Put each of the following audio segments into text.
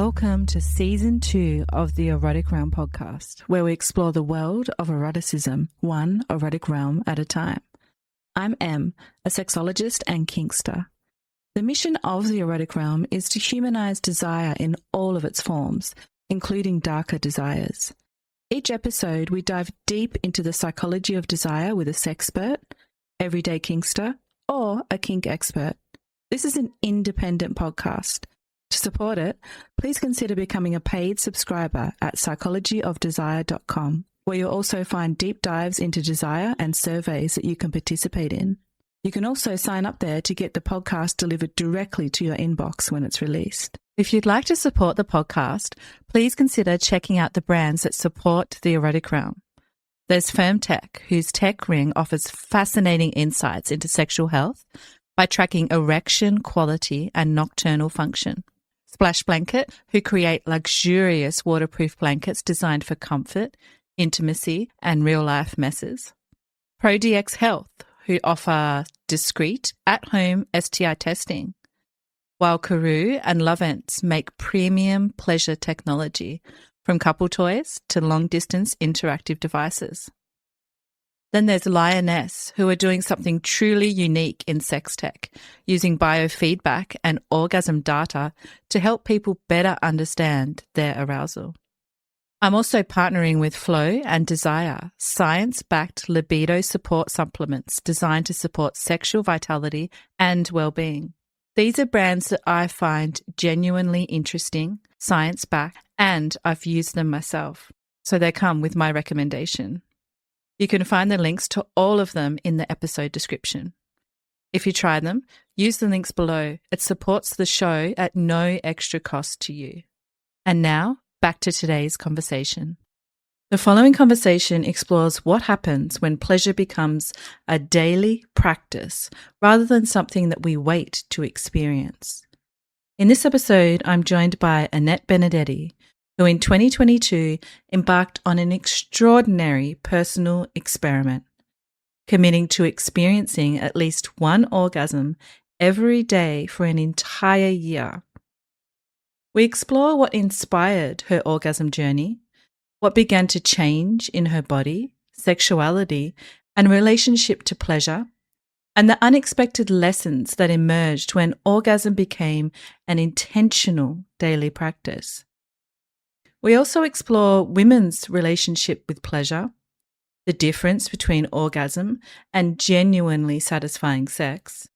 Welcome to Season 2 of the Erotic Realm podcast, where we explore the world of eroticism, one erotic realm at a time. I'm Em, a sexologist and kinkster. The mission of the Erotic Realm is to humanize desire in all of its forms, including darker desires. Each episode, we dive deep into the psychology of desire with a sexpert, everyday kinkster, or a kink expert. This is an independent podcast. To support it, please consider becoming a paid subscriber at psychologyofdesire.com, where you'll also find deep dives into desire and surveys that you can participate in. You can also sign up there to get the podcast delivered directly to your inbox when it's released. If you'd like to support the podcast, please consider checking out the brands that support the Erotic Realm. There's Firm Tech, whose tech ring offers fascinating insights into sexual health by tracking erection quality and nocturnal function. Splash Blanket, who create luxurious waterproof blankets designed for comfort, intimacy, and real-life messes. ProDX Health, who offer discreet, at-home STI testing. While Karoo and Lovents make premium pleasure technology, from couple toys to long-distance interactive devices. Then there's Lioness, who are doing something truly unique in sex tech, using biofeedback and orgasm data to help people better understand their arousal. I'm also partnering with Flow and Desire, science-backed libido support supplements designed to support sexual vitality and well-being. These are brands that I find genuinely interesting, science-backed, and I've used them myself, so they come with my recommendation. You can find the links to all of them in the episode description. If you try them, use the links below. It supports the show at no extra cost to you. And now, back to today's conversation. The following conversation explores what happens when pleasure becomes a daily practice rather than something that we wait to experience. In this episode, I'm joined by Annette Benedetti, who in 2022 embarked on an extraordinary personal experiment, committing to experiencing at least one orgasm every day for an entire year. We explore what inspired her orgasm journey, what began to change in her body, sexuality, and relationship to pleasure, and the unexpected lessons that emerged when orgasm became an intentional daily practice. We also explore women's relationship with pleasure, the difference between orgasm and genuinely satisfying sex,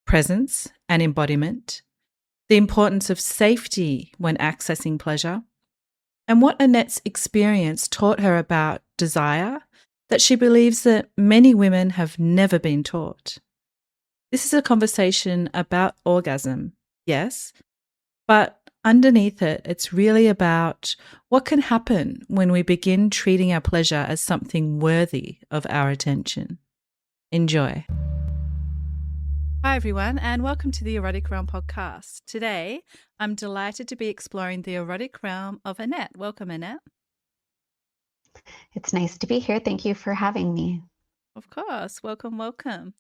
presence and embodiment, the importance of safety when accessing pleasure, and what Annette's experience taught her about desire that she believes that many women have never been taught. This is a conversation about orgasm, yes, but underneath it, it's really about what can happen when we begin treating our pleasure as something worthy of our attention. Enjoy. Hi, everyone, and welcome to the Erotic Realm podcast. Today, I'm delighted to be exploring the erotic realm of Annette. Welcome, Annette. It's nice to be here. Thank you for having me. Of course. Welcome, welcome.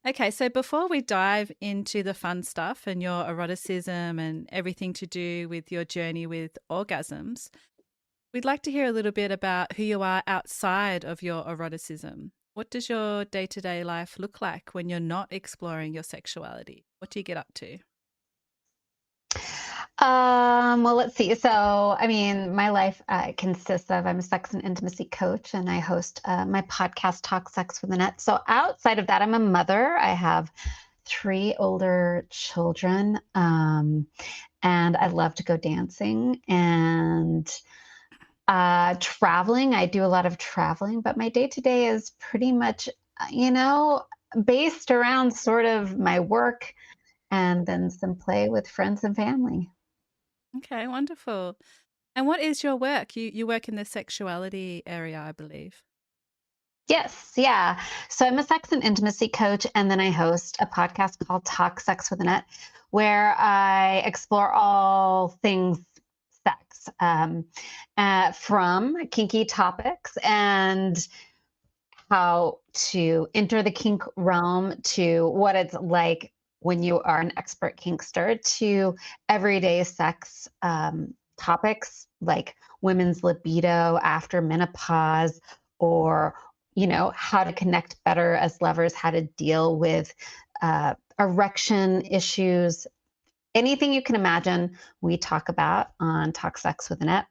Okay, so before we dive into the fun stuff and your eroticism and everything to do with your journey with orgasms, we'd like to hear a little bit about who you are outside of your eroticism. What does your day-to-day life look like when you're not exploring your sexuality? What do you get up to? Well, let's see. So, my life consists of, I'm a sex and intimacy coach, and I host my podcast, Talk Sex with Annette. So outside of that, I'm a mother. I have 3 older children, and I love to go dancing and traveling. I do a lot of traveling, but my day-to-day is pretty much, based around sort of my work and then some play with friends and family. Okay, wonderful. And what is your work? You work in the sexuality area, I believe. Yes, yeah. So I'm a sex and intimacy coach, and then I host a podcast called Talk Sex with Annette, where I explore all things sex, from kinky topics and how to enter the kink realm to what it's like when you are an expert kinkster to everyday sex topics like women's libido after menopause, or, how to connect better as lovers, how to deal with erection issues. Anything you can imagine, we talk about on Talk Sex with Annette.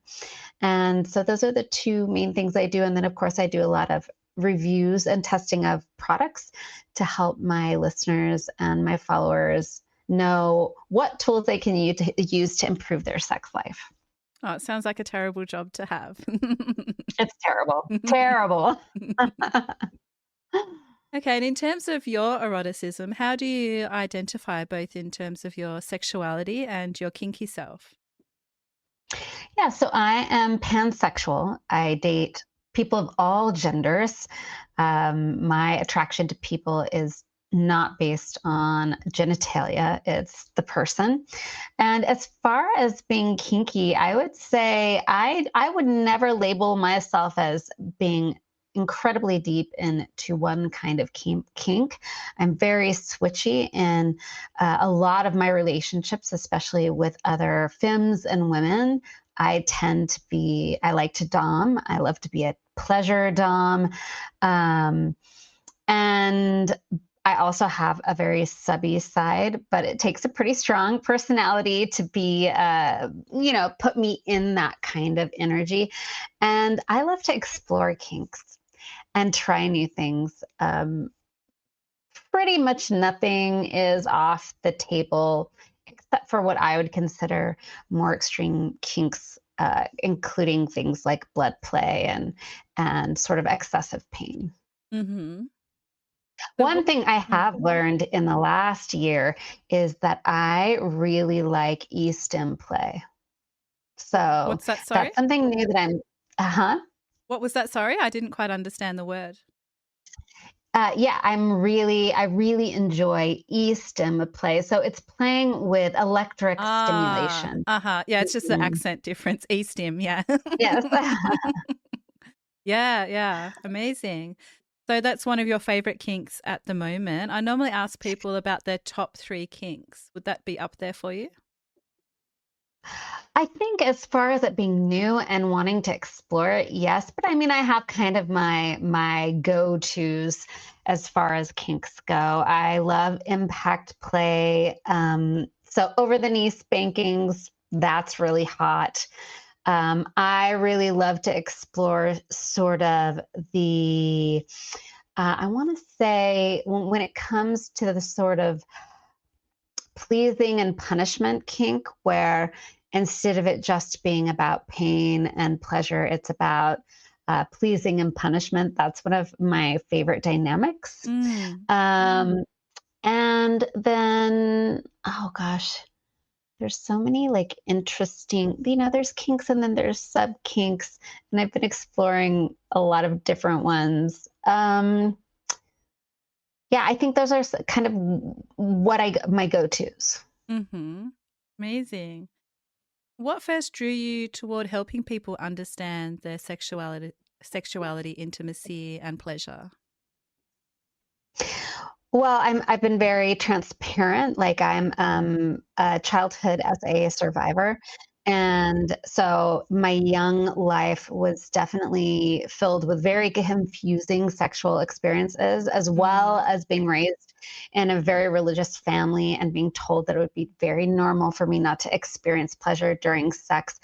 And so those are the two main things I do. And then, of course, I do a lot of reviews and testing of products to help my listeners and my followers know what tools they can use to improve their sex life. Oh, it sounds like a terrible job to have. It's terrible. Terrible. Okay, and in terms of your eroticism, how do you identify both in terms of your sexuality and your kinky self? Yeah, so I am pansexual. I date people of all genders. My attraction to people is not based on genitalia, it's the person. And as far as being kinky, I would say I would never label myself as being incredibly deep into one kind of kink. I'm very switchy in a lot of my relationships, especially with other femmes and women. I like to dom. I love to be a pleasure dom. And I also have a very subby side, but it takes a pretty strong personality to be, put me in that kind of energy. And I love to explore kinks and try new things. Pretty much nothing is off the table except for what I would consider more extreme kinks, including things like blood play and sort of excessive pain. Mm-hmm. One thing I have learned in the last year is that I really like e-stim play. So What's that, sorry? that's something new that I'm, What was that, sorry? I didn't quite understand the word. Yeah, I really enjoy e-stim play. So it's playing with electric stimulation. Yeah, it's just the Mhm. accent difference. E-stim, yeah. Yes. Yeah, amazing. So that's one of your favorite kinks at the moment. I normally ask people about their top 3 kinks. Would that be up there for you? I think as far as it being new and wanting to explore it, yes. But I mean, I have kind of my go-tos as far as kinks go. I love impact play. So over the knee spankings, that's really hot. I really love to explore sort of I want to say when it comes to the sort of pleasing and punishment kink, where instead of it just being about pain and pleasure, it's about pleasing and punishment. That's one of my favorite dynamics. Mm. And then, oh gosh, there's so many like interesting, there's kinks and then there's sub kinks, and I've been exploring a lot of different ones. Yeah, I think those are kind of my go-tos. Mm-hmm. Amazing. What first drew you toward helping people understand their sexuality, intimacy, and pleasure? Well, I've been very transparent. Like I'm a childhood SA survivor. And so my young life was definitely filled with very confusing sexual experiences, as well Mm. as being raised in a very religious family and being told that it would be very normal for me not to experience pleasure during sex.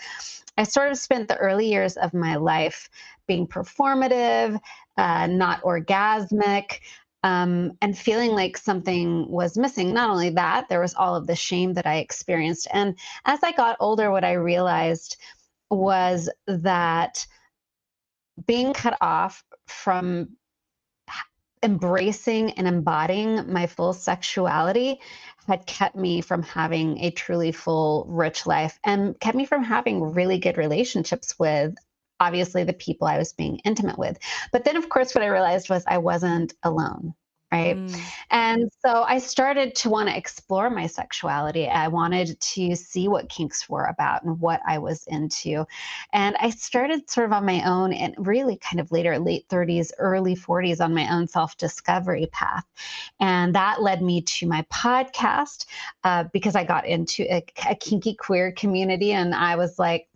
I sort of spent the early years of my life being performative, not orgasmic, and feeling like something was missing. Not only that, there was all of the shame that I experienced. And as I got older, what I realized was that being cut off from embracing and embodying my full sexuality had kept me from having a truly full, rich life and kept me from having really good relationships with obviously the people I was being intimate with. But then, of course, what I realized was I wasn't alone. right? Mm. And so I started to want to explore my sexuality. I wanted to see what kinks were about and what I was into. And I started sort of on my own and really kind of later, late 30s, early 40s, on my own self discovery path. And that led me to my podcast because I got into a kinky queer community. And I was like,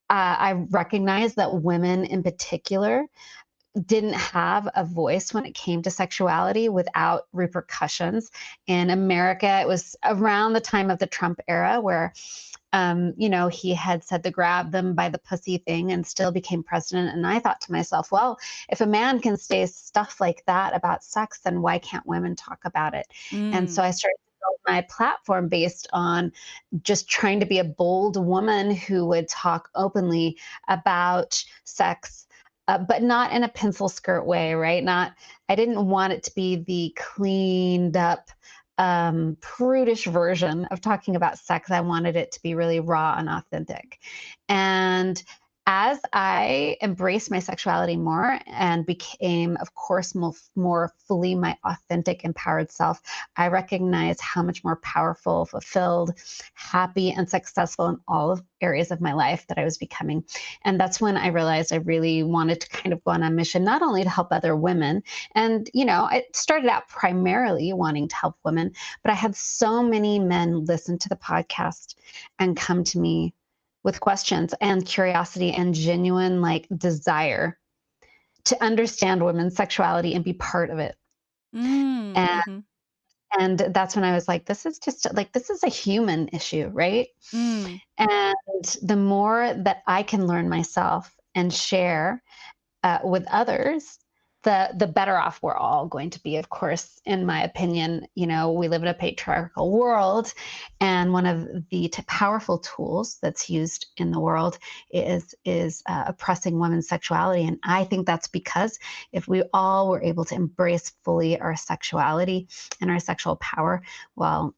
I recognized that women in particular didn't have a voice when it came to sexuality without repercussions. In America, it was around the time of the Trump era where, he had said the grab them by the pussy thing and still became president. And I thought to myself, well, if a man can say stuff like that about sex, then why can't women talk about it? And so Mm. I started to build my platform based on just trying to be a bold woman who would talk openly about sex, but not in a pencil skirt way, right? I didn't want it to be the cleaned up, prudish version of talking about sex. I wanted it to be really raw and authentic. And as I embraced my sexuality more and became, of course, more fully my authentic, empowered self, I recognized how much more powerful, fulfilled, happy, and successful in all of areas of my life that I was becoming. And that's when I realized I really wanted to kind of go on a mission, not only to help other women. And, I started out primarily wanting to help women, but I had so many men listen to the podcast and come to me with questions and curiosity and genuine like desire to understand women's sexuality and be part of it. Mm. And Mhm. and that's when I was like, this is just like this is a human issue, right? Mm. And the more that I can learn myself and share with others, the better off we're all going to be. Of course, in my opinion, we live in a patriarchal world, and one of the powerful tools that's used in the world is oppressing women's sexuality. And I think that's because if we all were able to embrace fully our sexuality and our sexual power, well,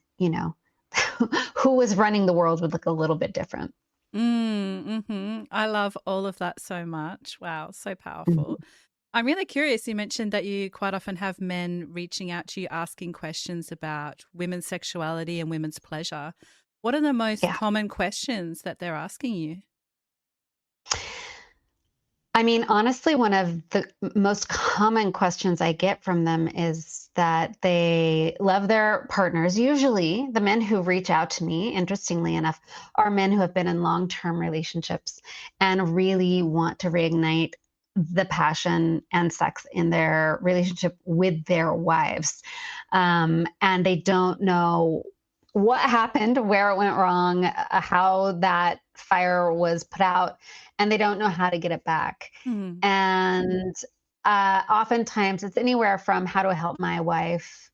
who was running the world would look a little bit different. Mm. Mhm. I love all of that so much. Wow, so Mhm. powerful. I'm really curious. You mentioned that you quite often have men reaching out to you asking questions about women's sexuality and women's pleasure. What are the most Yeah. common questions that they're asking you? I mean, honestly, one of the most common questions I get from them is that they love their partners. Usually, the men who reach out to me, interestingly enough, are men who have been in long term relationships and really want to reignite the passion and sex in their relationship with their wives. And they don't know what happened, where it went wrong, how that fire was put out, and they don't know how to get it back. Mm. And oftentimes it's anywhere from how do I help my wife,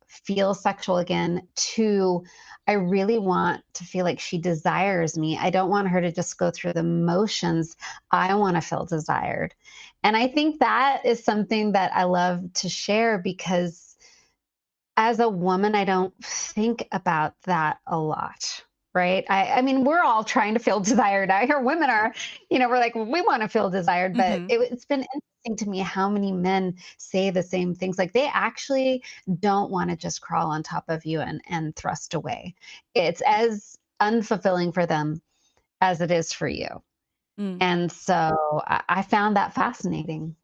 feel sexual again to I really want to feel like she desires me. I don't want her to just go through the motions. I want to feel desired. And I think that is something that I love to share because as a woman, I don't think about that a lot, right? I mean, we're all trying to feel desired. I hear women are, we're like, we want to feel desired, but Mhm. it's been interesting to me how many men say the same things. Like they actually don't want to just crawl on top of you and thrust away. It's as unfulfilling for them as it is for you. Mm. And so I found that fascinating.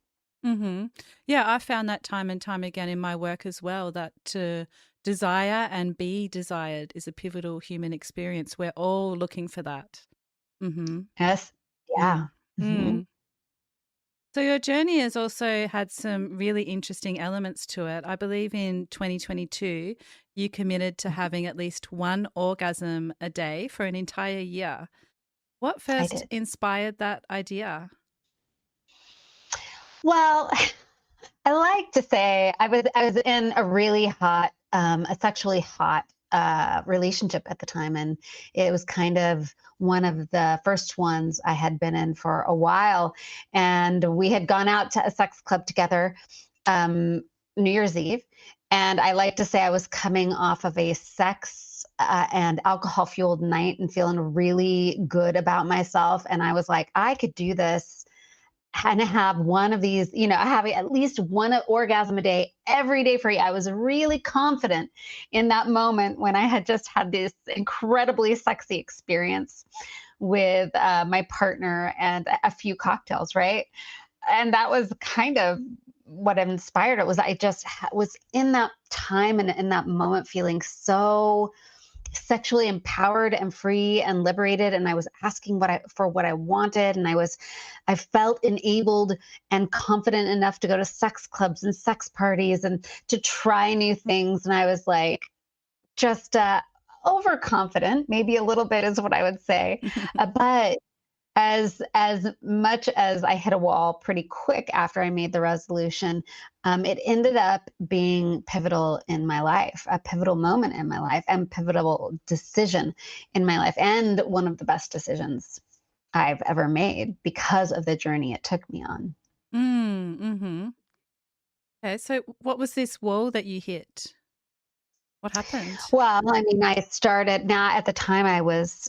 Mhm. Yeah, I found that time and time again in my work as well, that to desire and be desired is a pivotal human experience. We're all looking for that. Mhm. Yes. Yeah. Mm. Mhm. Mm. So your journey has also had some really interesting elements to it. I believe in 2022, you committed to having at least one orgasm a day for an entire year. What I first did. inspired that idea? Well, I like to say I was in a really hot, a sexually hot relationship at the time, and it was kind of one of the first ones I had been in for a while. And we had gone out to a sex club together, um, New Year's Eve, and I like to say I was coming off of a sex and alcohol fueled night and feeling really good about myself, and I was like, I could do this and have one of these, having at least one orgasm a day, every day for you. I was really confident in that moment when I had just had this incredibly sexy experience with my partner and a few cocktails, right? And that was kind of what inspired it. Was I just was in that time and in that moment feeling so sexually empowered and free and liberated, and I was asking what I wanted, and I felt enabled and confident enough to go to sex clubs and sex parties and to try new things, and I was like just overconfident, maybe a little bit is what I would say. But as much as I hit a wall pretty quick after I made the resolution, it ended up being pivotal in my life, a pivotal moment in my life, and pivotal decision in my life, and one of the best decisions I've ever made because of the journey it took me on. Mm-hmm. Okay, so what was this wall that you hit? What happened? Well, I mean, I started now at the time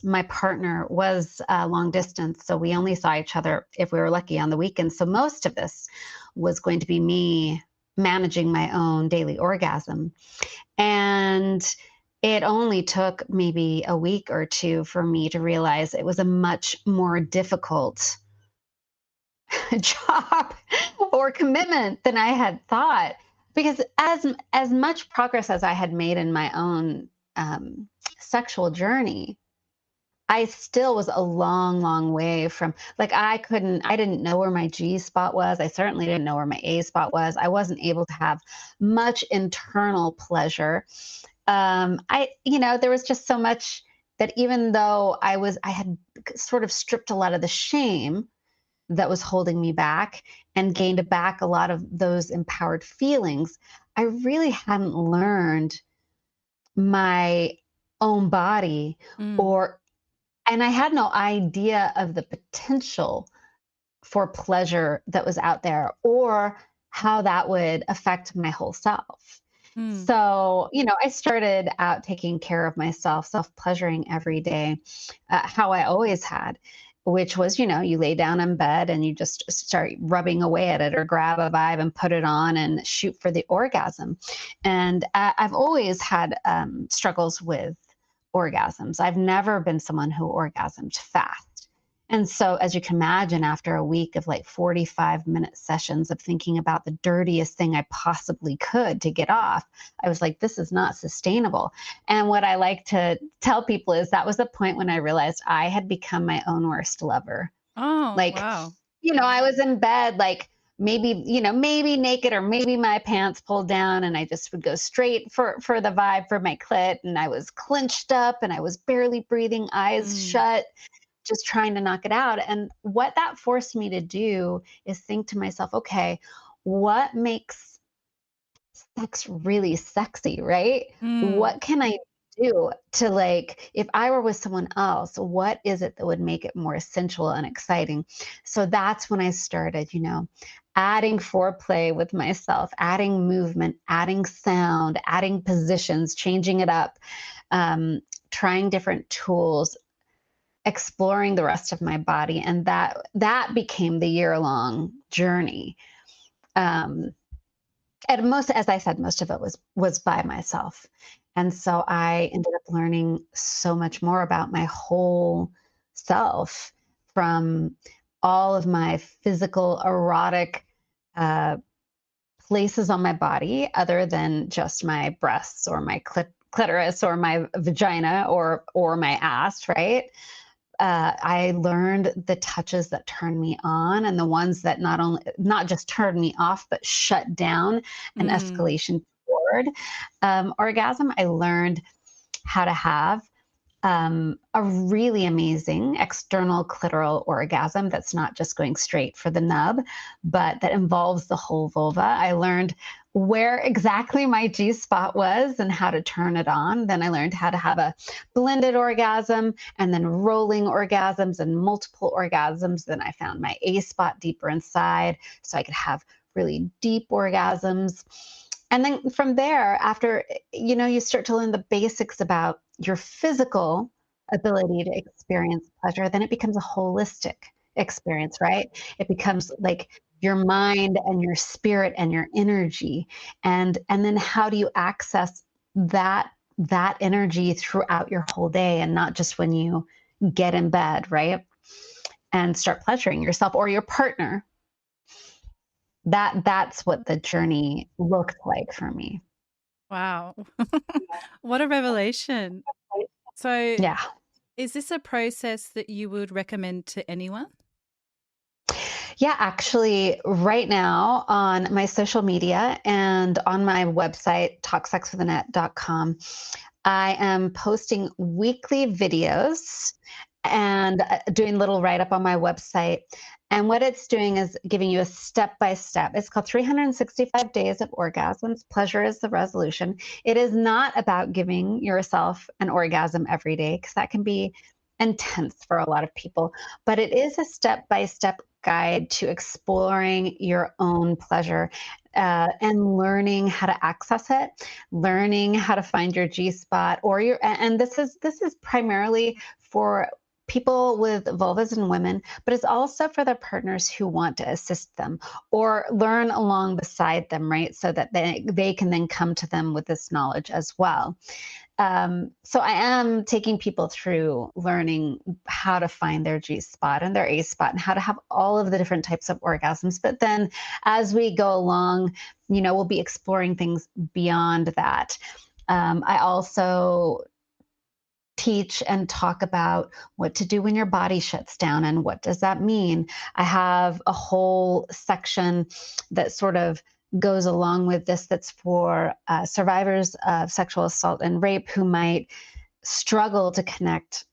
my partner was long distance. So we only saw each other if we were lucky on the weekends. So most of this was going to be me managing my own daily orgasm. And it only took maybe a week or two for me to realize it was a much more difficult job or commitment than I had thought. Because as much progress as I had made in my own sexual journey, I still was a long, long way from like I didn't know where my G spot was. I certainly didn't know where my A spot was. I wasn't able to have much internal pleasure. There was just so much that even though I had sort of stripped a lot of the shame that was holding me back and gained back a lot of those empowered feelings, I really hadn't learned my own body Mm, or and I had no idea of the potential for pleasure that was out there or how that would affect my whole self. mm, So, I started out taking care of myself, self pleasuring every day, how I always had, which was, you lay down in bed and you just start rubbing away at it or grab a vibe and put it on and shoot for the orgasm. And I've always had struggles with orgasms. I've never been someone who orgasmed fast. And so, as you can imagine, after a week of like 45-minute sessions of thinking about the dirtiest thing I possibly could to get off, I was like, this is not sustainable. And what I like to tell people is that was the point when I realized I had become my own worst lover. oh, Like, wow. I was in bed, like maybe, maybe naked or maybe my pants pulled down and I just would go straight for the vibe for my clit. And I was clenched up and I was barely breathing, eyes Mm, shut, just trying to knock it out. And what that forced me to do is think to myself, okay, what makes sex really sexy, right? mm, What can I do to like, if I were with someone else, what is it that would make it more sensual and exciting? So that's when I started, adding foreplay with myself, adding movement, adding sound, adding positions, changing it up, trying different tools, exploring the rest of my body, and that became the year-long journey. um, and most, as I said, most of it was by myself, and so I ended up learning so much more about my whole self, from all of my physical erotic uh, places on my body other than just my breasts or my clitoris or my vagina or my ass, right? I learned the touches that turn me on and the ones that not just turn me off, but shut down an mm, escalation toward orgasm. I learned how to have a really amazing external clitoral orgasm that's not just going straight for the nub, but that involves the whole vulva. I learned where exactly my G spot was and how to turn it on. Then I learned how to have a blended orgasm and then rolling orgasms and multiple orgasms. Then I found my A spot deeper inside so I could have really deep orgasms. And then from there, after, you start to learn the basics about your physical ability to experience pleasure, then it becomes a holistic experience, right? It becomes like your mind and your spirit and your energy. And then how do you access that energy throughout your whole day and not just when you get in bed, right? And start pleasuring yourself or your partner. That's what the journey looked like for me. Wow. What a revelation. So, Yeah. is this a process that you would recommend to anyone? Yeah, actually, right now on my social media and on my website, talksexwithannette.com, I am posting weekly videos and doing little write up on my website. And what it's doing is giving you a step by step. It's called 365 Days of Orgasms. Pleasure is the resolution. It is not about giving yourself an orgasm every day because that can be intense for a lot of people, but it is a step by step guide to exploring your own pleasure and learning how to access it, learning how to find your G spot or your. And this is primarily for people with vulvas and women, but it's also for their partners who want to assist them or learn along beside them, right? So that they can then come to them with this knowledge as well. So I am taking people through learning how to find their G spot and their A spot and how to have all of the different types of orgasms. But then as we go along, we'll be exploring things beyond that. I also teach and talk about what to do when your body shuts down and what does that mean. I have a whole section that sort of goes along with this that's for survivors of sexual assault and rape who might struggle to connect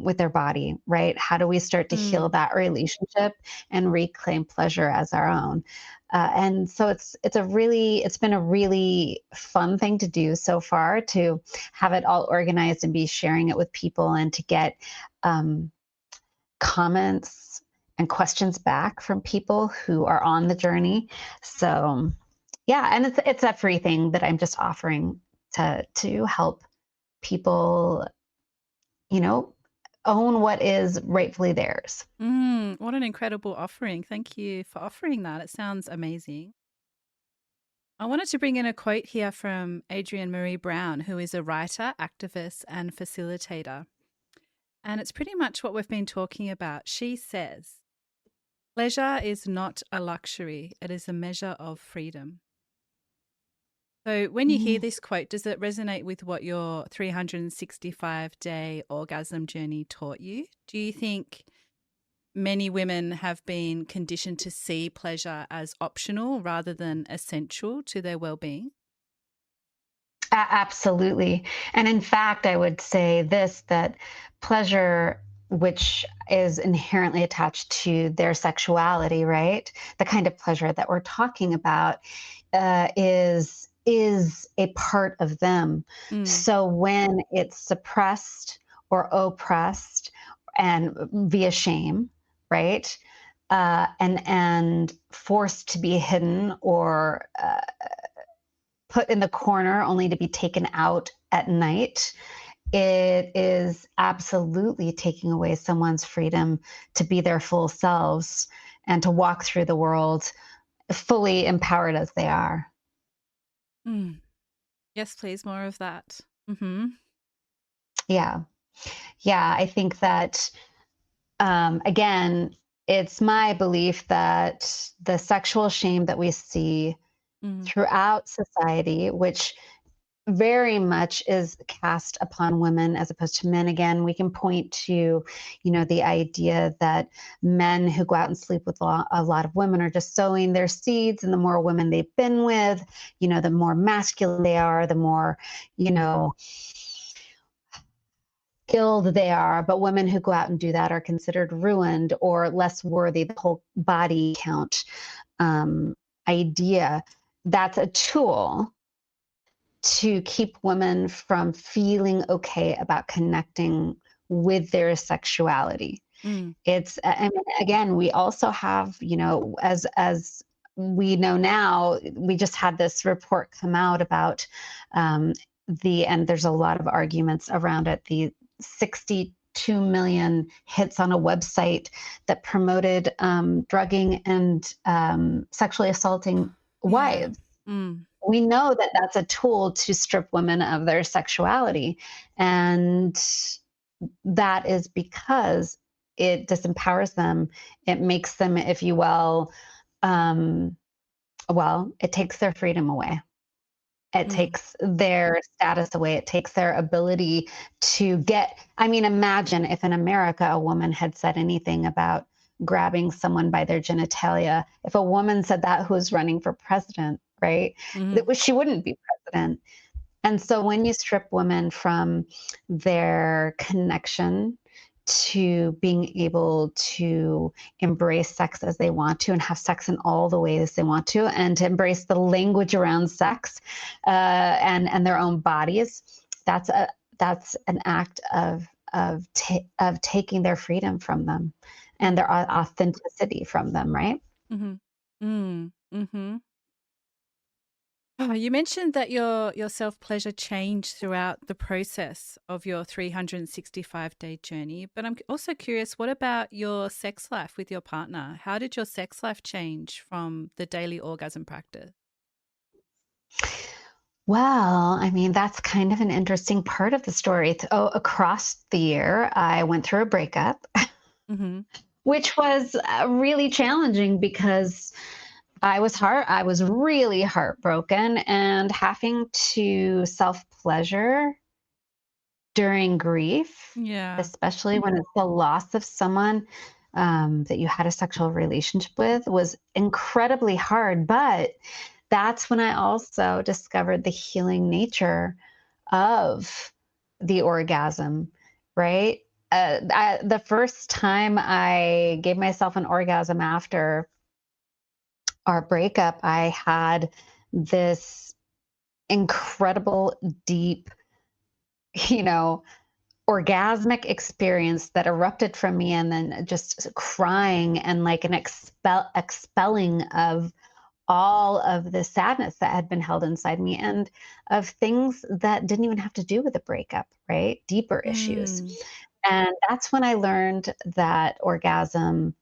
with their body, right? How do we start to heal that relationship and reclaim pleasure as our own? And so it's been a really fun thing to do so far, to have it all organized and be sharing it with people and to get comments and questions back from people who are on the journey. So yeah, and it's a free thing that I'm just offering to help people, own what is rightfully theirs. What an incredible offering. Thank you for offering that. It sounds amazing. I wanted to bring in a quote here from Adrienne Marie Brown, who is a writer, activist, and facilitator. And it's pretty much what we've been talking about. She says, pleasure is not a luxury, it is a measure of freedom. So when you hear this quote, does it resonate with what your 365-day orgasm journey taught you? Do you think many women have been conditioned to see pleasure as optional rather than essential to their well-being? Absolutely. And in fact, I would say this, that pleasure, which is inherently attached to their sexuality, right? The kind of pleasure that we're talking about is a part of them. So when it's suppressed or oppressed and via shame, right? And forced to be hidden or put in the corner only to be taken out at night, it is absolutely taking away someone's freedom to be their full selves and to walk through the world fully empowered as they are. Yes, please, more of that. Yeah. Yeah. I think that, again, it's my belief that the sexual shame that we see throughout society, which very much is cast upon women as opposed to men. Again, we can point to, the idea that men who go out and sleep with a lot of women are just sowing their seeds, and the more women they've been with, the more masculine they are, the more, skilled they are. But women who go out and do that are considered ruined or less worthy. The whole body count idea, that's a tool to keep women from feeling okay about connecting with their sexuality. It's, I mean, again, we also have, as we know now, we just had this report come out about and there's a lot of arguments around it, the 60 2 million hits on a website that promoted drugging and sexually assaulting Yeah. wives. Mm. We know that that's a tool to strip women of their sexuality. And that is because it disempowers them. It makes them, if you will, um, it takes their freedom away. It Mm. takes their status away. It takes their ability to get. I mean, imagine if in America a woman had said anything about grabbing someone by their genitalia. If a woman said that who's running for president, right? Mhm. She wouldn't be president. And so when you strip women from their connection to being able to embrace sex as they want to and have sex in all the ways they want to, and to embrace the language around sex and their own bodies, that's an act of taking their freedom from them and Mm. their authenticity from them, right? Mhm. Mm. Mhm. Oh, you mentioned that your self-pleasure changed throughout the process of your 365-day journey, but I'm also curious, what about your sex life with your partner? How did your sex life change from the daily orgasm practice? Well, I mean, that's kind of an interesting part of the story. Across the year, I went through a breakup, Mhm. which was really challenging because I was really heartbroken, and having to self pleasure during grief, Yeah. especially when it's the loss of someone that you had a sexual relationship with, was incredibly hard. But that's when I also discovered the healing nature of the orgasm, right? The first time I gave myself an orgasm after our breakup, I had this incredible, deep, you know, orgasmic experience that erupted from me, and then just crying and like an expelling of all of the sadness that had been held inside me, and of things that didn't even have to do with the breakup, right? Deeper issues. Mm. And that's when I learned that orgasm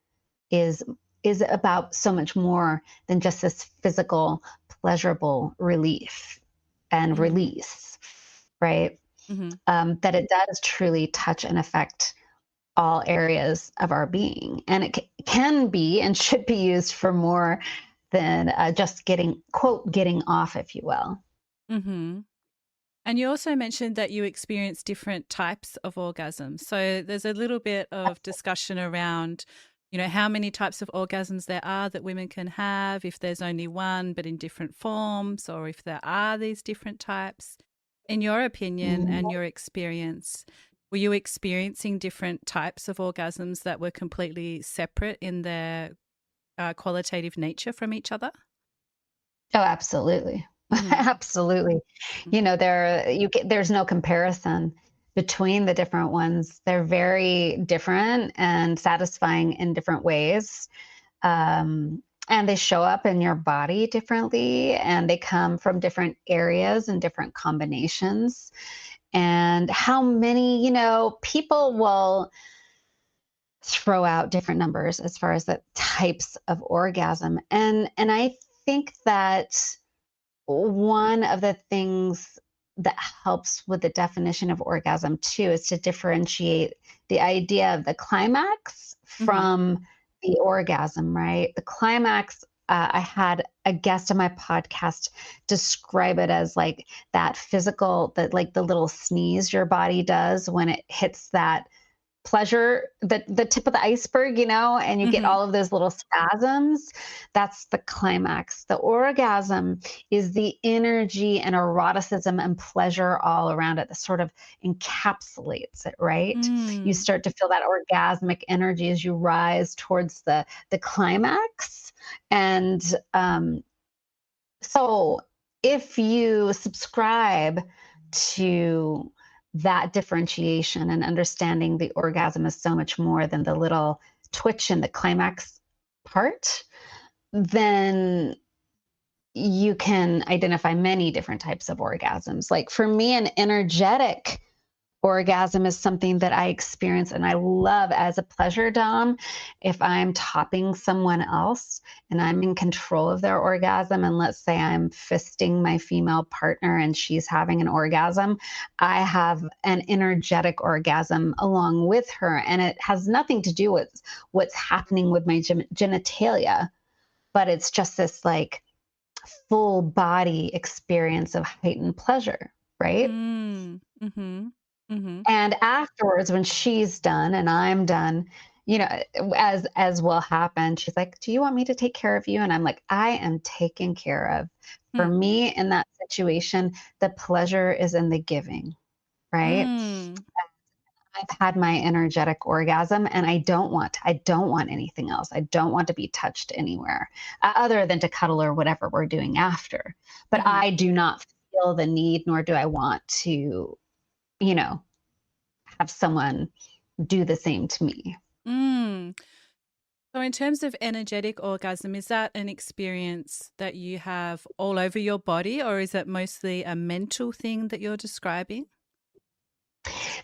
is is about so much more than just this physical pleasurable relief and Mhm. release, right? Mhm. That it does truly touch and affect all areas of our being. And it can be and should be used for more than just getting, quote, getting off, if you will. Mhm. And you also mentioned that you experience different types of orgasms. So there's a little bit of discussion around, how many types of orgasms there are that women can have, if there's only one, but in different forms, or if there are these different types. In your opinion Mm. and your experience, were you experiencing different types of orgasms that were completely separate in their qualitative nature from each other? Oh, absolutely. Mm-hmm. Absolutely. There's no comparison between the different ones. They're very different and satisfying in different ways. And they show up in your body differently, and they come from different areas and different combinations. And how many, people will throw out different numbers as far as the types of orgasm. And I think that one of the things that helps with the definition of orgasm too is to differentiate the idea of the climax Mm-hmm. from the orgasm, right? The climax, I had a guest on my podcast describe it as like that physical, that like the little sneeze your body does when it hits that pleasure, the tip of the iceberg, and you get Mm-hmm. all of those little spasms. That's the climax. The orgasm is the energy and eroticism and pleasure all around it that sort of encapsulates it, right? You Mm. start to feel that orgasmic energy as you rise towards the climax. And so if you subscribe to that differentiation and understanding the orgasm is so much more than the little twitch in the climax part, then you can identify many different types of orgasms. Like for me, an energetic orgasm is something that I experience and I love as a pleasure dom. If I'm topping someone else and I'm in control of their orgasm, and let's say I'm fisting my female partner and she's having an orgasm, I have an energetic orgasm along with her. And it has nothing to do with what's happening with my genitalia, but it's just this like full body experience of heightened pleasure, right? Mm. Mm-hmm. Mm-hmm. And afterwards, when she's done and I'm done, as will happen, she's like, "Do you want me to take care of you?" And I'm like, "I am taken care of." For Mm. me, in that situation, the pleasure is in the giving, right? Mm. I've had my energetic orgasm and I don't want anything else. I don't want to be touched anywhere other than to cuddle or whatever we're doing after. But Mm-hmm. I do not feel the need, nor do I want to, you know, have someone do the same to me. Mm. So, in terms of energetic orgasm, is that an experience that you have all over your body, or is it mostly a mental thing that you're describing?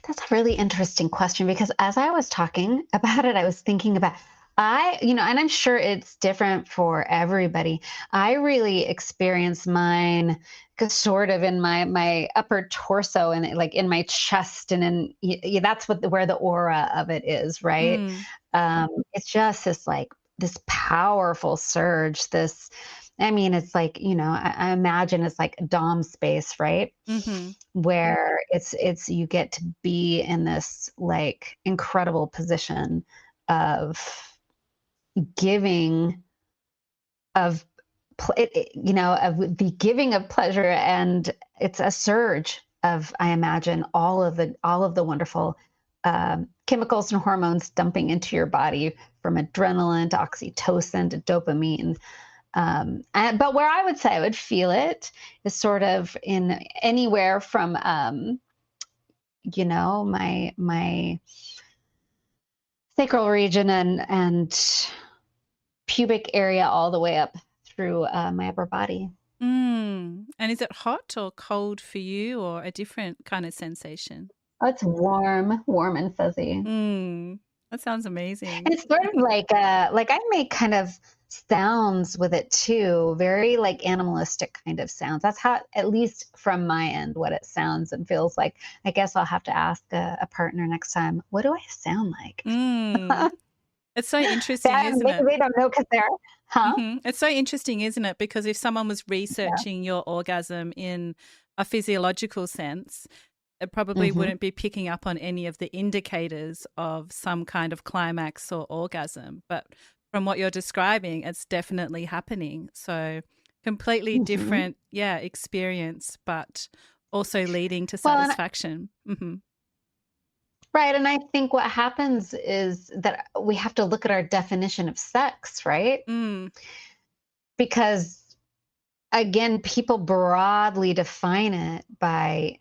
That's a really interesting question because as I was talking about it, I was thinking about and I'm sure it's different for everybody. I really experience mine sort of in my upper torso and like in my chest and that's where the aura of it is, right? Mm. It's just this powerful surge. I mean, it's like I imagine it's like dom space, right? Mm-hmm. Where it's you get to be in this like incredible position of giving of of the giving of pleasure, and it's a surge of, I imagine, all of the wonderful chemicals and hormones dumping into your body, from adrenaline to oxytocin to dopamine. But where I would say I would feel it is sort of in anywhere from my sacral region and pubic area all the way up through my upper body. Mm. And is it hot or cold for you, or a different kind of sensation? Oh, it's warm and fuzzy. Mm. That sounds And amazing. it's sort of like I make kind of sounds with it too, very like animalistic kind of sounds. That's how, at least from my end, what it sounds and feels like. I guess I'll have to ask a partner next time, what do I sound like? Mm. It's so interesting, isn't Maybe it? they don't know because they're, huh? Mm-hmm. It's so interesting, isn't it? Because if someone was Yeah. researching your orgasm in a physiological sense, it probably Hmm. wouldn't be picking up on any of the indicators of some kind of climax or orgasm. But from what you're describing, it's definitely happening. So completely Hmm. different, yeah, experience, but also leading to Well, and satisfaction. Mm-hmm. right. And I think what happens is that we have to look at our definition of sex, right? Mm. Because again, people broadly define it by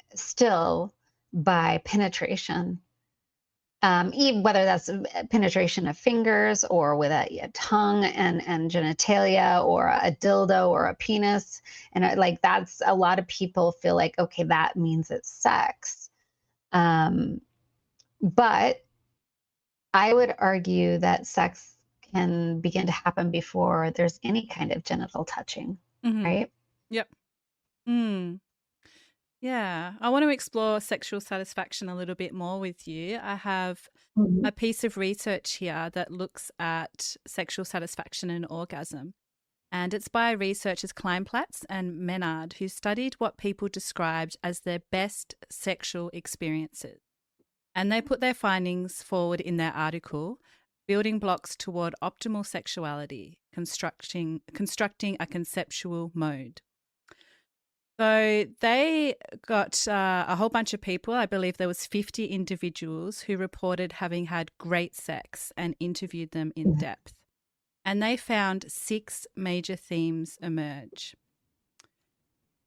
penetration. Even whether that's penetration of fingers or with a tongue and genitalia or a dildo or a penis. And like that's a lot of people feel like, okay, that means it's sex. Um, but I would argue that sex can begin to happen before there's any kind of genital touching, Mm-hmm. right? Yep. Mm. Yeah. I want to explore sexual satisfaction a little bit more with you. I have Mhm. a piece of research here that looks at sexual satisfaction and orgasm. And it's by researchers Kleinplatz and Menard, who studied what people described as their best sexual experiences. And they put their findings forward in their article, Building Blocks Toward Optimal Sexuality, constructing a Conceptual Mode. So they got a whole bunch of people. I believe there was 50 individuals who reported having had great sex and interviewed them in depth. And they found 6 major themes emerge.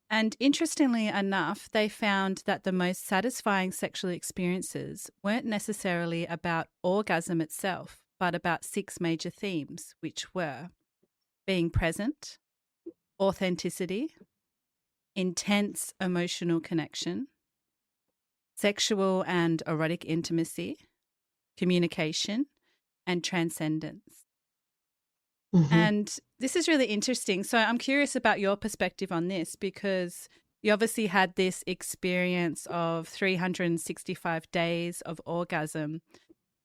And interestingly enough, they found that the most satisfying sexual experiences weren't necessarily about orgasm itself, but about 6 major themes, which were being present, authenticity, intense emotional connection, sexual and erotic intimacy, communication, and transcendence. Mm-hmm. And this is really interesting. So I'm curious about your perspective on this, because you obviously had this experience of 365 days of orgasm,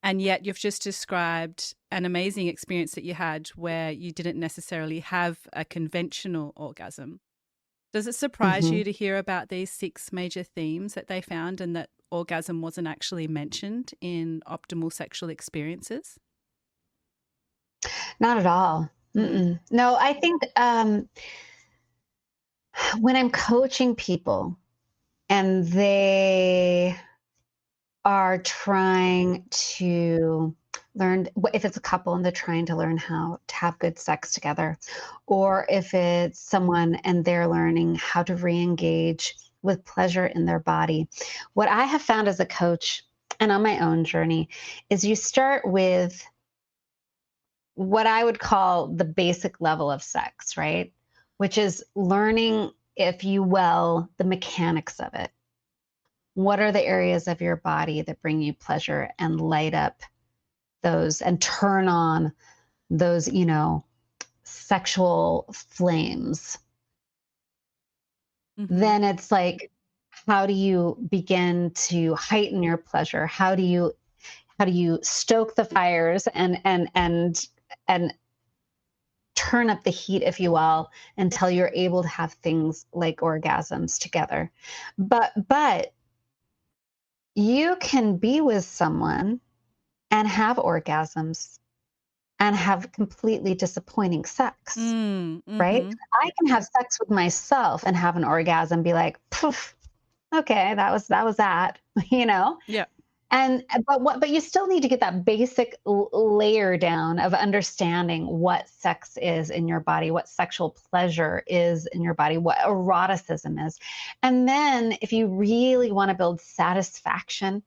and yet you've just described an amazing experience that you had where you didn't necessarily have a conventional orgasm. Does it surprise Mm-hmm. you to hear about these 6 major themes that they found, and that orgasm wasn't actually mentioned in optimal sexual experiences? Not at all. Mm. No, I think when I'm coaching people and they are trying to learn, if it's a couple and they're trying to learn how to have good sex together, or if it's someone and they're learning how to re-engage with pleasure in their body, what I have found as a coach and on my own journey is you start with what I would call the basic level of sex, right? Which is learning, if you will, the mechanics of it. What are the areas of your body that bring you pleasure and light up those and turn on those, sexual flames? Mm-hmm. Then it's like, how do you begin to heighten your pleasure? How do you stoke the fires and turn up the heat, if you will, until you're able to have things like orgasms together? But you can be with someone and have orgasms and have completely disappointing sex, right? Mm-hmm. I can have sex with myself and have an orgasm, be like, poof, okay, that was that, you know? Yeah. And but you still need to get that basic layer down of understanding what sex is in your body, what sexual pleasure is in your body, what eroticism is. And then if you really want to build satisfaction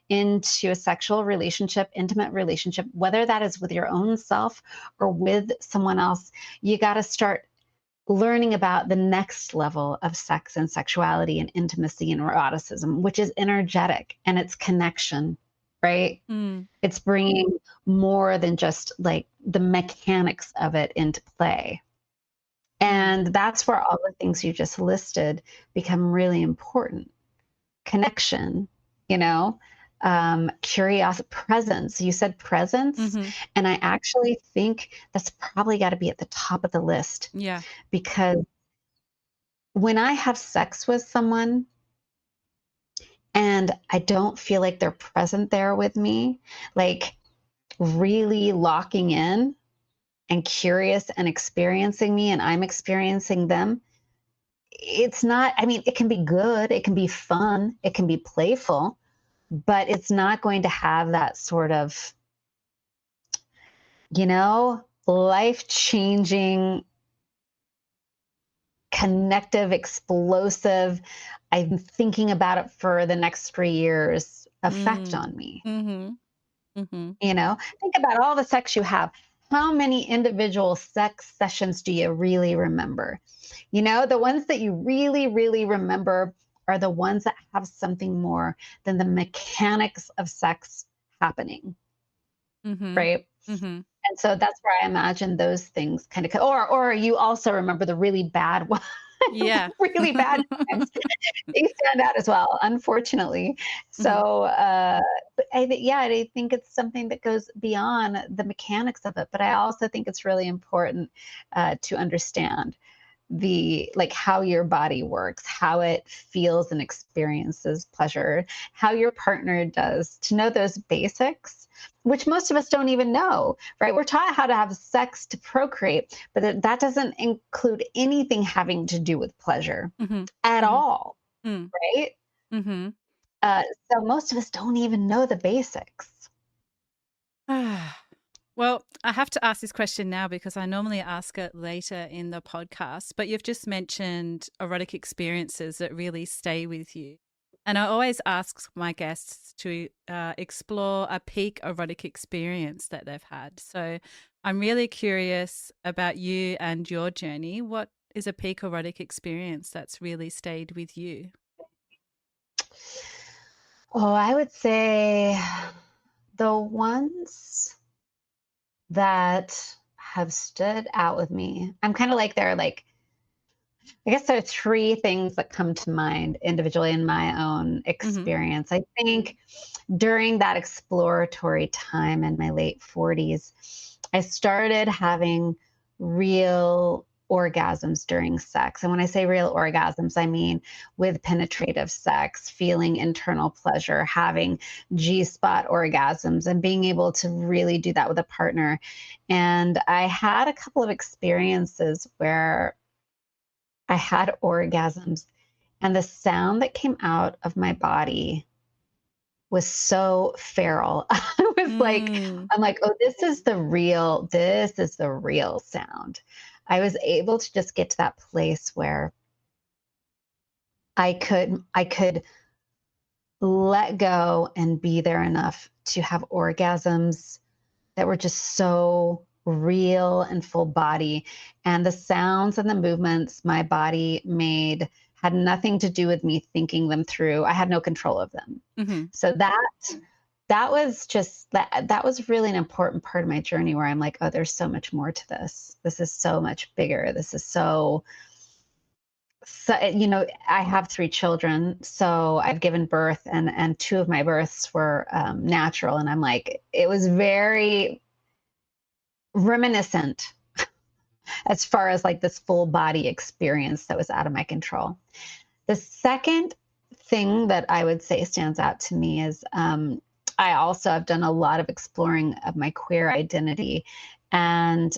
into a sexual relationship, intimate relationship, whether that is with your own self or with someone else, you got to start learning about the next level of sex and sexuality and intimacy and eroticism, which is energetic and it's connection, right? Mm. It's bringing more than just like the mechanics of it into play. And that's where all the things you just listed become really important. Connection, you know, curiosity, presence. You said presence. Mm-hmm. And I actually think that's probably got to be at the top of the list, Yeah. because when I have sex with someone and I don't feel like they're present there with me, like really locking in and curious and experiencing me, and I'm experiencing them, it's not, I mean, it can be good, it can be fun, it can be playful, but it's not going to have that sort of, life changing, connective, explosive, I'm thinking about it for the next 3 years effect Mm. on me. Mm-hmm. Mm-hmm. Think about all the sex you have. How many individual sex sessions do you really remember? The ones that you really, really remember are the ones that have something more than the mechanics of sex happening, Mm-hmm. right? Mm-hmm. And so that's where I imagine those things kind of, or you also remember the really bad ones, Yeah. really bad times. They stand out as well, unfortunately. Mm-hmm. So, but I think it's something that goes beyond the mechanics of it. But I also think it's really important to understand like how your body works, how it feels and experiences pleasure, how your partner does, to know those basics, which most of us don't even know, right? We're taught how to have sex to procreate, but that doesn't include anything having to do with pleasure Mm-hmm. at Mm-hmm. all, Mm. right? Mm-hmm. So most of us don't even know the basics. Well, I have to ask this question now because I normally ask it later in the podcast, but you've just mentioned erotic experiences that really stay with you. And I always ask my guests to explore a peak erotic experience that they've had. So I'm really curious about you and your journey. What is a peak erotic experience that's really stayed with you? Oh, I would say the ones that have stood out with me. I'm kind of like they're like I guess there are three things that come to mind individually in my own Hmm. experience. I think during that exploratory time in my late 40s, I started having real orgasms during sex. And when I say real orgasms, I mean with penetrative sex, feeling internal pleasure, having G spot orgasms, and being able to really do that with a partner. And I had a couple of experiences where I had orgasms, and the sound that came out of my body was so feral. I was like, Mm. I'm like, oh, this is the real sound. I was able to just get to that place where I could let go and be there enough to have orgasms that were just so real and full body. And the sounds and the movements my body made had nothing to do with me thinking them through. I had no control of them. Hmm. So that was just that was really an important part of my journey where I'm like, oh, there's so much more to this. This is so much bigger. This is so I have three children, so I've given birth, and two of my births were natural, and I'm like, it was very reminiscent as far as like this full body experience that was out of my control. The second thing that I would say stands out to me is I also have done a lot of exploring of my queer identity, and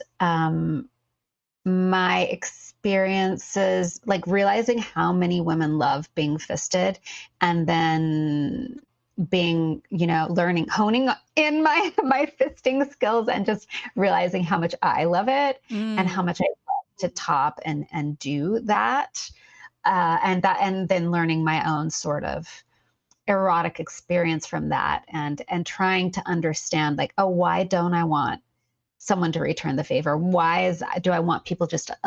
my experiences, like realizing how many women love being fisted, and then being, learning, honing in my fisting skills, and just realizing how much I love it and how Mm. much I love to top and do that. And then learning my own sort of erotic experience from that, and trying to understand, like, oh, why don't I want someone to return the favor? Do I want people just to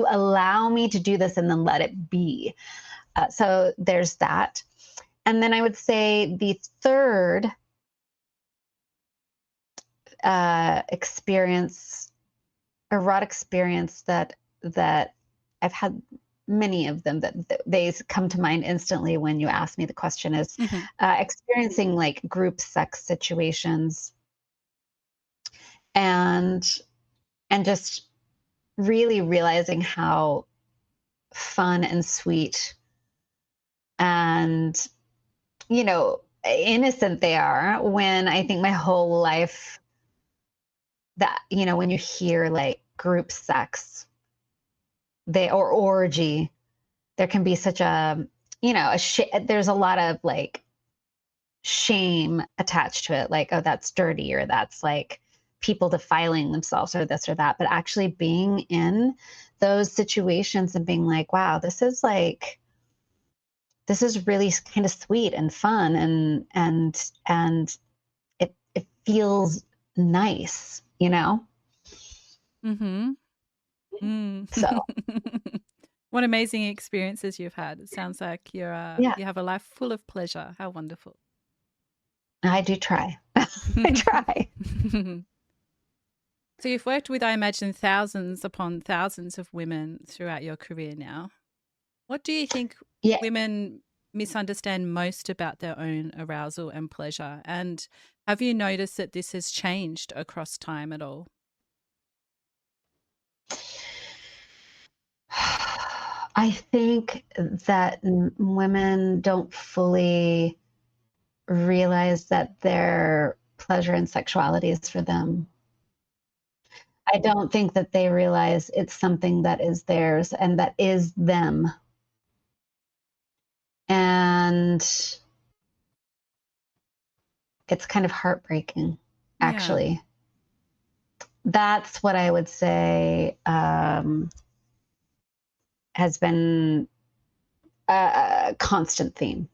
allow me to do this and then let it be? So there's that. And then I would say the third experience, erotic experience that I've had many of them that they come to mind instantly when you ask me the question is Hmm. experiencing like group sex situations, and just really realizing how fun and sweet and innocent they are, when I think my whole life, that when you hear like group sex, they or orgy, there can be such there's a lot of like shame attached to it, like, oh, that's dirty, or that's like people defiling themselves, or this or that. But actually being in those situations and being like, wow, this is really kind of sweet and fun, and it feels nice. Hmm. Mm. So What amazing experiences you've had. It sounds like yeah, you have a life full of pleasure. How wonderful. I do try. I try. So you've worked with, I imagine, thousands upon thousands of women throughout your career now. What do you think Yeah. women misunderstand most about their own arousal and pleasure? And have you noticed that this has changed across time at all? I think that women don't fully realize that their pleasure and sexuality is for them. I don't think that they realize it's something that is theirs and that is them. And it's kind of heartbreaking, Yeah. actually. That's what I would say has been a constant theme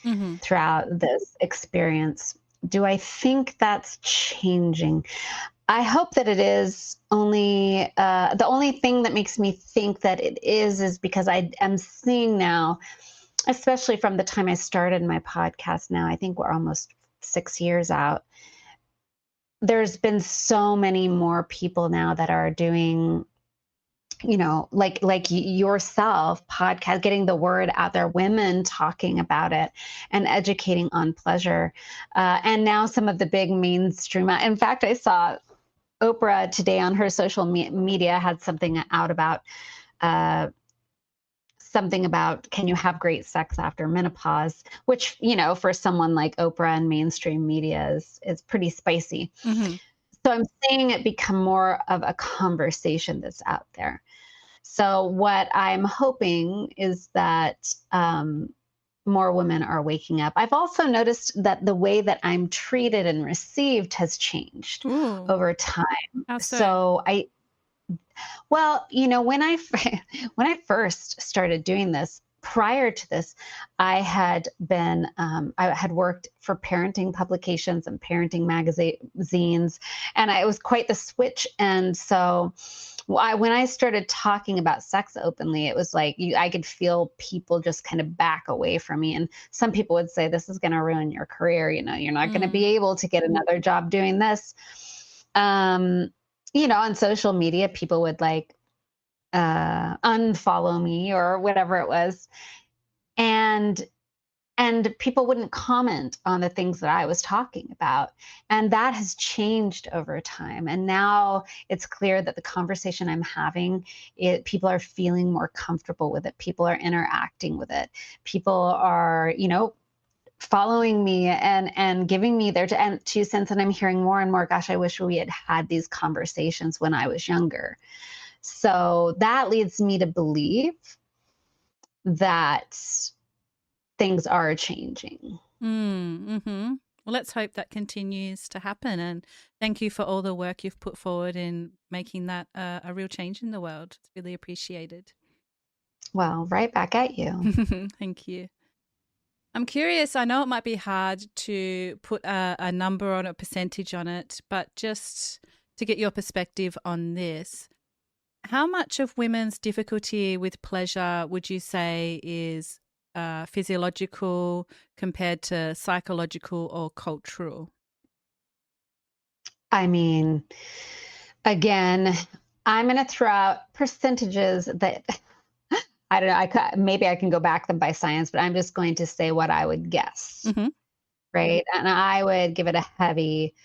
Hmm. throughout this experience. Do I think that's changing? I hope that it is. Only the only thing that makes me think that it is because I am seeing now especially from the time I started my podcast now, I think we're almost 6 years out. There's been so many more people now that are doing, like yourself, podcast, getting the word out there, women talking about it and educating on pleasure. And now some of the big mainstream. In fact, I saw Oprah today on her social media had something out about uh, can you have great sex after menopause, which, for someone like Oprah and mainstream media is pretty spicy. Mm-hmm. So I'm seeing it become more of a conversation that's out there. So what I'm hoping is that more women are waking up. I've also noticed that the way that I'm treated and received has changed Ooh, over time. how so? So when I when I first started doing this, prior to this, I had worked for parenting publications and parenting magazines, and it was quite the switch. And so, when I started talking about sex openly, it was like I could feel people just kind of back away from me. And some people would say, "This is going to ruin your career. You're not going to be able to get another job doing this." On social media, people would like unfollow me or whatever it was. And people wouldn't comment on the things that I was talking about. And that has changed over time. And now it's clear that the conversation I'm having, people are feeling more comfortable with it. People are interacting with it. People are, following me and giving me their 2 cents. And I'm hearing more and more, gosh, I wish we had had these conversations when I was younger. So that leads me to believe that things are changing. Mm-hmm. Well, let's hope that continues to happen. And thank you for all the work you've put forward in making that a real change in the world. It's really appreciated. Well, right back at you. Thank you. I'm curious, I know it might be hard to put a number on a percentage on it, but just to get your perspective on this, how much of women's difficulty with pleasure would you say is physiological compared to psychological or cultural? I mean, again, I'm going to throw out percentages that I don't know. Maybe I can go back them by science, but I'm just going to say what I would guess. Mm-hmm. Right. And I would give it a heavy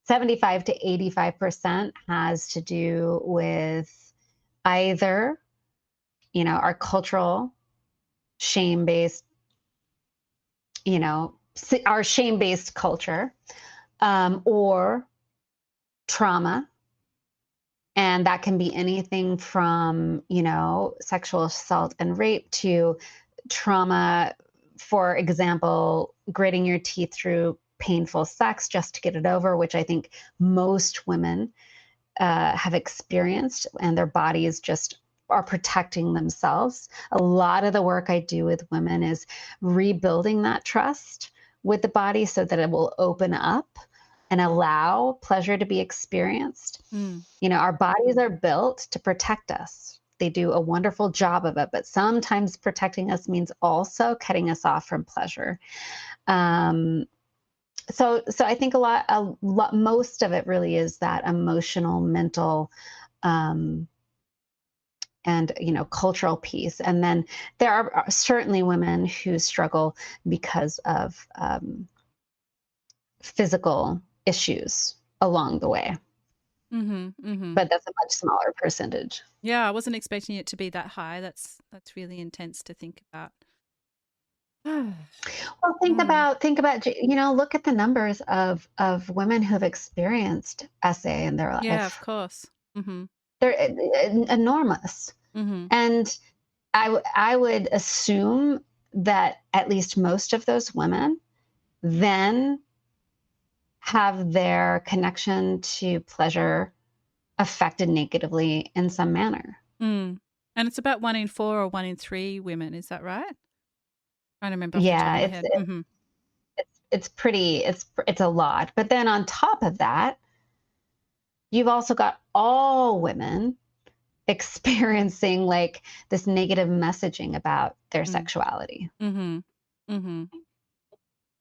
75 to 85% has to do with either, our cultural shame-based, our shame-based culture, or trauma. And that can be anything from, sexual assault and rape to trauma, for example, gritting your teeth through painful sex just to get it over, which I think most women have experienced, and their bodies just are protecting themselves. A lot of the work I do with women is rebuilding that trust with the body so that it will open up and allow pleasure to be experienced. Our bodies are built to protect us. They do a wonderful job of it, but sometimes protecting us means also cutting us off from pleasure. So I think most of it really is that emotional, mental, and cultural piece. And then there are certainly women who struggle because of physical issues along the way. Mm-hmm, mm-hmm. But that's a much smaller percentage. Yeah, I wasn't expecting it to be that high. That's really intense to think about. Well, think about, look at the numbers of women who've experienced SA in their life. Yeah, of course. Mm-hmm. They're enormous. Mm-hmm. And I would assume that at least most of those women then have their connection to pleasure affected negatively in some manner. And it's about 1 in 4 or 1 in 3 women. Is that right? I don't remember. Yeah, it's a lot. But then on top of that, you've also got all women experiencing like this negative messaging about their Mm. sexuality. Mhm. Mhm.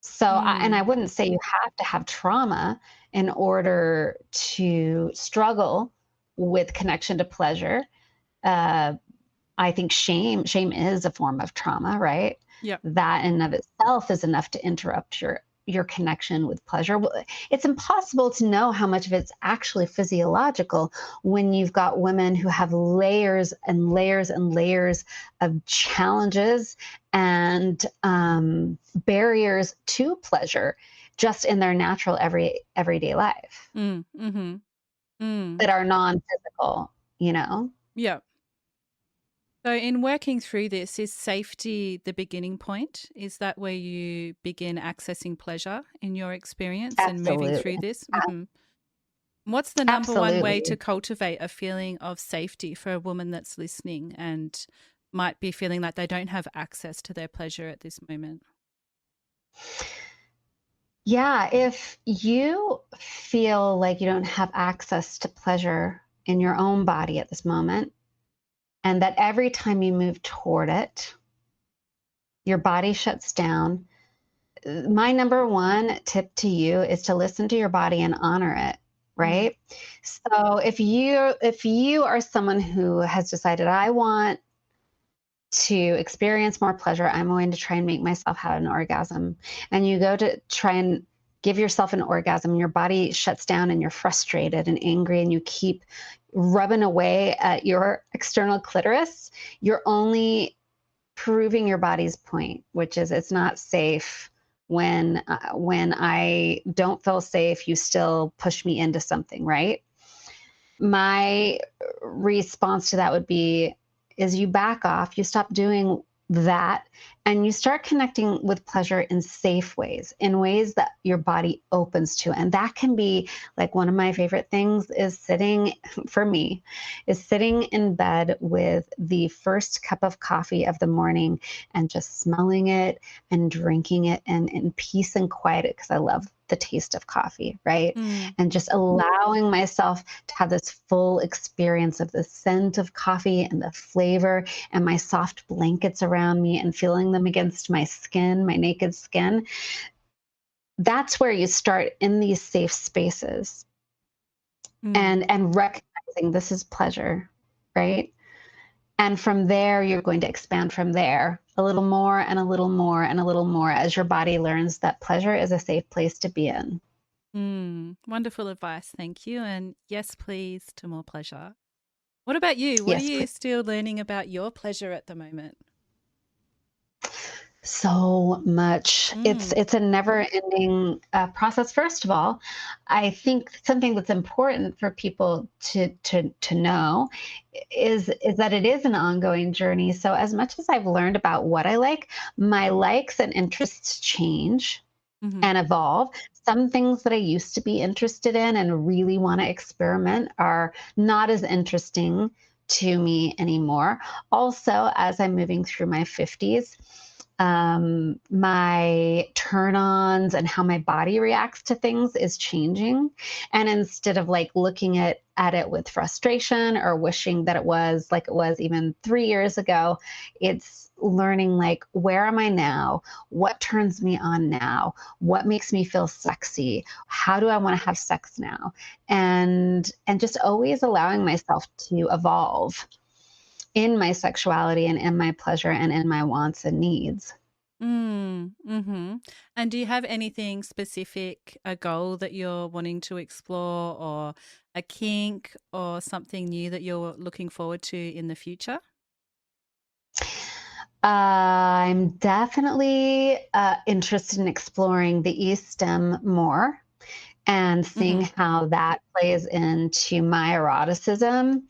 So, and I Mm. wouldn't say you have to have trauma in order to struggle with connection to pleasure. Uh, I think shame is a form of trauma, right? Yep. That in and of itself is enough to interrupt your connection with pleasure. It's impossible to know how much of it's actually physiological when you've got women who have layers and layers and layers of challenges and barriers to pleasure just in their natural everyday life Mm. Mhm. Mm. that are non-physical, you know? Yep. So, in working through this, is safety the beginning point? Is that where you begin accessing pleasure in your experience and moving through Absolutely. this? What's the number one way to Absolutely. cultivate a feeling of safety for a woman that's listening and might be feeling like they don't have access to their pleasure at this moment? Yeah, if you feel like you don't have access to pleasure in your own body at this moment, and that every time you move toward it, your body shuts down, my number one tip to you is to listen to your body and honor it, Mm. right? So if you are someone who has decided I want to experience more pleasure, I'm going to try and make myself have an orgasm. And you go to try and give yourself an orgasm, your body shuts down and you're frustrated and angry and you keep rubbing away at your external clitoris. You're only proving your body's point, which is it's not safe. When I don't feel safe, you still push me into something, right? My response to that would be is you back off, you stop doing that, and you start connecting with pleasure in safe ways, in ways that your body opens to. And that can be like one of my favorite things is sitting, for me, is sitting in bed with the first cup of coffee of the morning and just smelling it and drinking it and in peace and quiet because I love the taste of coffee, right? Mm. And just allowing myself to have this full experience of the scent of coffee and the flavor and my soft blankets around me and feeling them against my skin, my naked skin. That's where you start in these safe spaces Mm. and recognizing this is pleasure, right? And from there, you're going to expand from there a little more and a little more and a little more as your body learns that pleasure is a safe place to be in. Mm. Wonderful advice. Thank you. And yes, please, to more pleasure. What about you? What are Yes, you please. still learning about your pleasure at the moment? So much. It's Mm. it's a never-ending process. First of all, I think something that's important for people to know is that it is an ongoing journey. So as much as I've learned about what I like, my likes and interests change Mhm. and evolve. Some things that I used to be interested in and really want to experiment are not as interesting to me anymore. Also, as I'm moving through my 50s, my turn ons and how my body reacts to things is changing. And instead of like looking at it with frustration or wishing that it was like it was even 3 years ago, it's learning like, where am I now? What turns me on now? What makes me feel sexy? How do I want to have sex now? And just always allowing myself to evolve in my sexuality and in my pleasure and in my wants and needs. Mm. Mhm. And do you have anything specific, a goal that you're wanting to explore or a kink or something new that you're looking forward to in the future? I'm definitely interested in exploring the E-stem more and seeing Mhm. how that plays into my eroticism.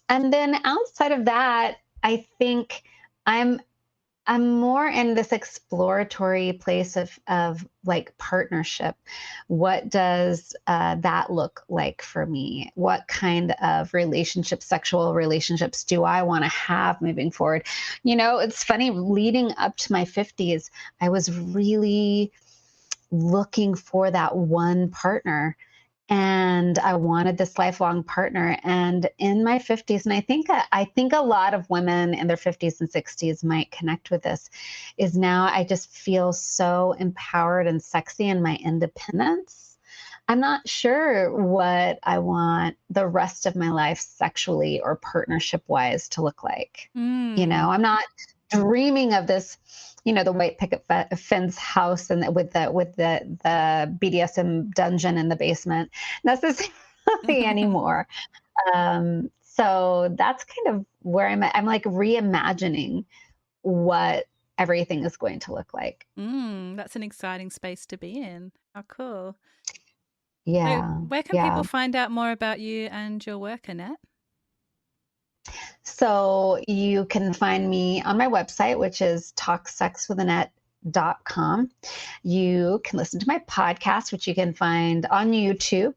And then outside of that, I think I'm I'm more in this exploratory place of like partnership. What does that look like for me? What kind of relationships, sexual relationships, do I want to have moving forward? You know, it's funny. Leading up to my 50s, I was really looking for that one partner and I wanted this lifelong partner. And in my 50s, and I think a lot of women in their 50s and 60s might connect with this, is now I just feel so empowered and sexy in my independence. I'm not sure what I want the rest of my life sexually or partnership wise to look like. I'm not dreaming of this, the white picket fence house and with the BDSM dungeon in the basement necessarily anymore. So that's kind of where I'm at. I'm like reimagining what everything is going to look like. That's an exciting space to be in. How cool. So Yeah. where can people find out more about you and your work, Annette? So you can find me on my website, which is talksexwithannette.com. You can listen to my podcast, which you can find on YouTube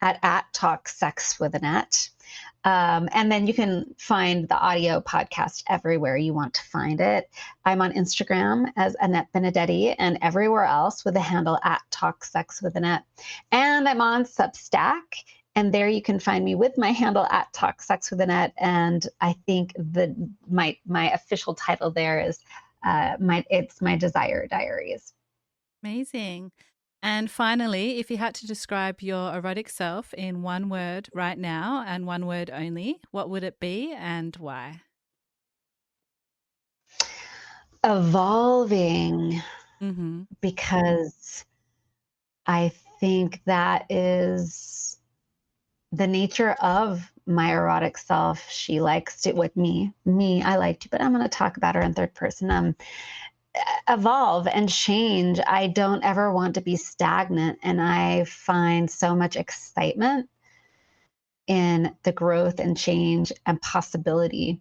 at Talk Sex with Annette. And then you can find the audio podcast everywhere you want to find it. I'm on Instagram as Annette Benedetti and everywhere else with the handle at Talk Sex with Annette. And I'm on Substack. And there you can find me with my handle at Talk Sex with Annette. And I think my official title there is it's my Desire Diaries. Amazing. And finally, if you had to describe your erotic self in one word right now and one word only, what would it be and why? Evolving, because I think that is the nature of my erotic self. She likes it with me. I like to, but I'm going to talk about her in third person. Evolve and change. I don't ever want to be stagnant. And I find so much excitement in the growth and change and possibility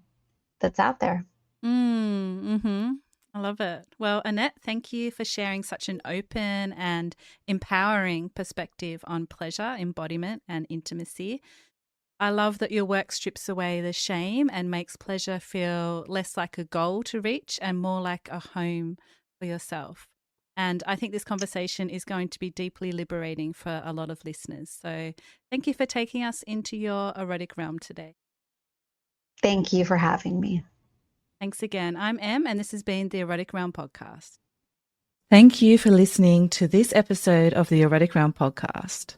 that's out there. I love it. Well, Annette, thank you for sharing such an open and empowering perspective on pleasure, embodiment, and intimacy. I love that your work strips away the shame and makes pleasure feel less like a goal to reach and more like a home for yourself. And I think this conversation is going to be deeply liberating for a lot of listeners. So thank you for taking us into your erotic realm today. Thank you for having me. Thanks again. I'm Em, and this has been the Erotic Realm Podcast. Thank you for listening to this episode of the Erotic Realm Podcast.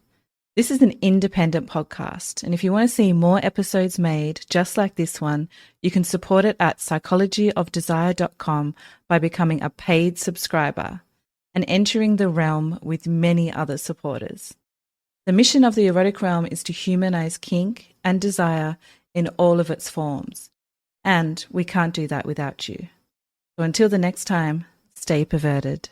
This is an independent podcast, and if you want to see more episodes made just like this one, you can support it at psychologyofdesire.com by becoming a paid subscriber and entering the realm with many other supporters. The mission of the Erotic Realm is to humanize kink and desire in all of its forms, and we can't do that without you. So until the next time, stay perverted.